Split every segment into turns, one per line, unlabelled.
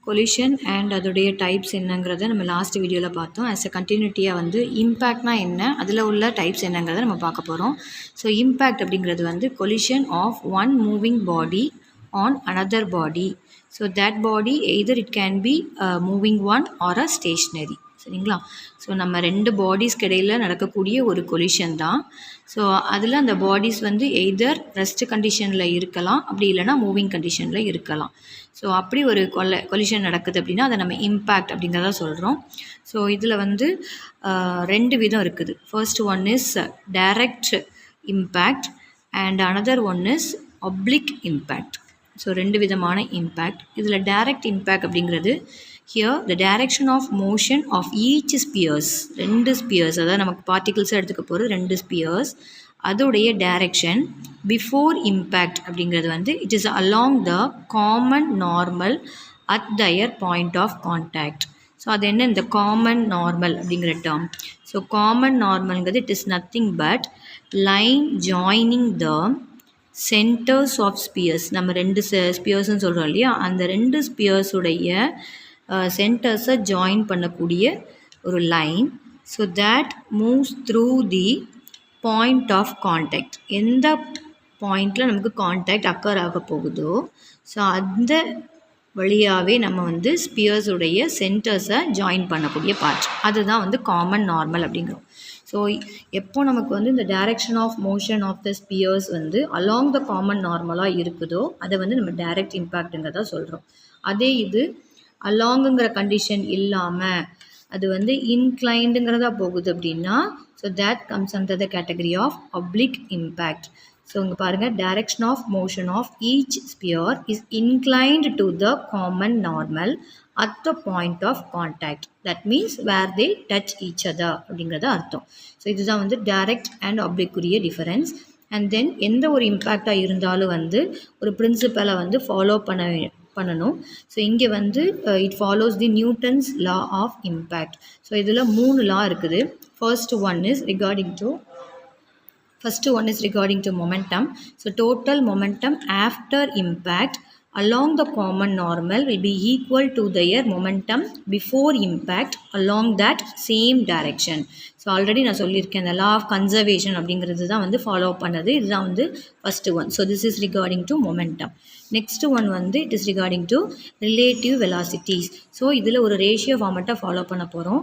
collision and அதோடைய types என்னங்கிறத நம்ம லாஸ்ட் வீடியோவில் பார்த்தோம். ஆஸ் அ கண்டினியூட்டியாக வந்து இம்பேக்ட்னா என்ன, அதில் உள்ள டைப்ஸ் என்னங்கிறத நம்ம பார்க்க போகிறோம். ஸோ இம்பேக்ட் அப்படிங்கிறது வந்து collision of one moving body on another body. So that body either it can be a moving one or a stationary. சரிங்களா? ஸோ நம்ம ரெண்டு பாடிஸ்க்கு இடையில் நடக்கக்கூடிய ஒரு கொலிஷன் தான். ஸோ அதில் அந்த பாடிஸ் வந்து எய்தர் ரெஸ்ட் கண்டிஷனில் இருக்கலாம், அப்படி இல்லைனா மூவிங் கண்டிஷனில் இருக்கலாம். ஸோ அப்படி ஒரு கொலிஷன் நடக்குது அப்படின்னா அதை நம்ம இம்பேக்ட் அப்படிங்கிறத சொல்கிறோம். ஸோ இதில் வந்து ரெண்டு விதம் இருக்குது. First one is direct impact and another one is oblique impact. So ரெண்டு விதமான இம்பேக்ட். இதில் டைரக்ட் இம்பேக்ட் அப்படிங்கிறது here the direction of motion of each spheres, ரெண்டு ஸ்பியர்ஸ், அதாவது நமக்கு பார்ட்டிகிள்ஸை எடுத்துக்க போகிறது ரெண்டு ஸ்பியர்ஸ், அதோடைய டைரக்ஷன் பிஃபோர் இம்பேக்ட் அப்படிங்கிறது வந்து it is along the common normal at their point of contact. So அது என்ன இந்த காமன் நார்மல் அப்படிங்கிற டேர்ம்? ஸோ காமன் நார்மல்ங்கிறது it is nothing but line joining the centres of spheres. நம்ம ரெண்டு ஸ்பியர்ஸ்ன்னு சொல்கிறோம் இல்லையா, அந்த ரெண்டு ஸ்பியர்ஸுடைய சென்டர்ஸை ஜாயின் பண்ணக்கூடிய ஒரு line. So that moves through the point of contact. எந்த பாயிண்டில் நமக்கு கான்டாக்ட் அக்கர் ஆக போகுதோ ஸோ அந்த வழியாகவே நம்ம வந்து ஸ்பியர்ஸுடைய சென்டர்ஸை ஜாயின் பண்ணக்கூடிய பார்ட், அதுதான் வந்து காமன் நார்மல் அப்படிங்கிறோம். ஸோ எப்போ நமக்கு வந்து இந்த direction of motion of the spheres வந்து அலாங் த காமன் நார்மலாக இருக்குதோ அதை வந்து நம்ம டைரக்ட் இம்பேக்ட்டுங்கிறதா சொல்கிறோம். அதே இது அலாங்குங்கிற கண்டிஷன் இல்லாமல் அது வந்து இன்க்ளைண்டுங்கிறதா போகுது அப்படின்னா so that comes under the category of oblique impact. So இங்கே பாருங்கள், direction of motion of each sphere is inclined to the common normal at the point of contact. That means where they touch each other அப்படிங்கிறத அர்த்தம். So இதுதான் வந்து direct and ஒப்ளிக்குரிய difference. And then எந்த ஒரு இம்பேக்டாக இருந்தாலும் வந்து ஒரு பிரின்சிபலை வந்து ஃபாலோ பண்ணணும். ஸோ இங்கே வந்து it follows the Newton's law of impact. So இதில் 3 லா இருக்குது. First one is regarding to momentum. So total momentum after impact along the common normal will be equal to their momentum before impact along that same direction. So already நான் சொல்லியிருக்கேன், இந்த law of conservation அப்படிங்கிறது தான் வந்து follow பண்ணது. இதுதான் வந்து first one. So this is regarding to momentum. Next one வந்து it is regarding to relative velocities. So இதில் ஒரு ரேஷியோ ஃபார்மெட்டாக ஃபாலோ பண்ண போகிறோம்.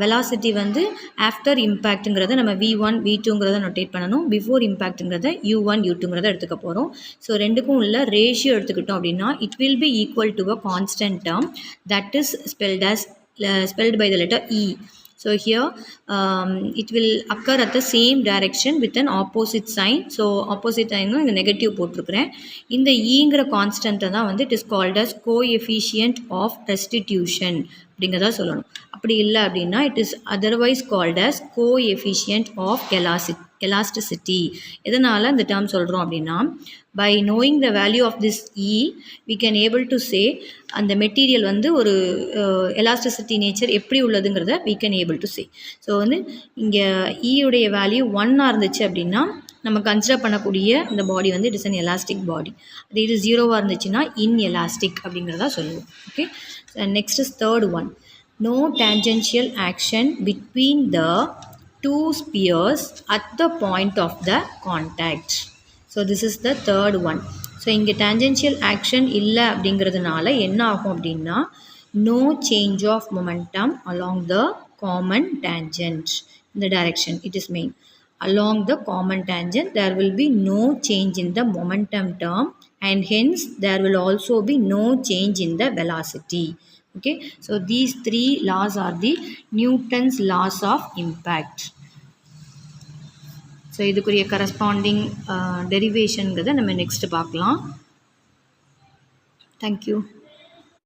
வெலாசிட்டி வந்து ஆஃப்டர் இம்பேக்ட்டுங்கிறத நம்ம V1 V2ங்கிறத நோட்டேட் பண்ணணும். பிஃபோர் இம்பேக்ட்டுங்கிறத U1 U2ங்கிறத எடுத்துக்க போகிறோம். ஸோ ரெண்டுக்கும் உள்ள ரேஷியோ எடுத்துக்கிட்டோம் அப்படின்னா it will be equal to a constant term that is spelled by the letter E. So here it will occur at the same direction with an opposite sign. So opposite sign இங்கே negative போட்டிருக்கிறேன். இந்த ஈங்கிற கான்ஸ்டன்ட்டை தான் வந்து it is called as coefficient of restitution அப்படிங்கிறதா சொல்லணும். அப்படி இல்லை அப்படின்னா it is otherwise called as coefficient of elasticity. எதனால் இந்த டேர்ம் சொல்கிறோம் அப்படின்னா by knowing the value of this E we can able to say அந்த மெட்டீரியல் வந்து ஒரு எலாஸ்டிசிட்டி நேச்சர் எப்படி உள்ளதுங்கிறத we can able to say. So வந்து இங்கே ஈயுடைய வேல்யூ 1 இருந்துச்சு அப்படின்னா நம்ம கன்சிடர் பண்ணக்கூடிய இந்த பாடி வந்து இட் இஸ் அன் எலாஸ்டிக் பாடி. அது இது 0 இருந்துச்சுன்னா இன்எலாஸ்டிக் அப்படிங்கிறதா சொல்லுவோம். Okay, next is third one. No tangential action between the two spheres at the point of the contact. So this is the third one. So இங்கே tangential action இல்லை அப்படிங்கிறதுனால என்ன ஆகும் அப்படின்னா no change of momentum along the common tangent in the direction it is made. Along the common tangent there will be no change in the momentum term and hence there will also be no change in the velocity. Okay, so these 3 laws are the Newton's laws of impact. So இதுக்குரிய corresponding டெரிவேஷனுங்கிறத நம்ம next பார்க்கலாம். Thank you.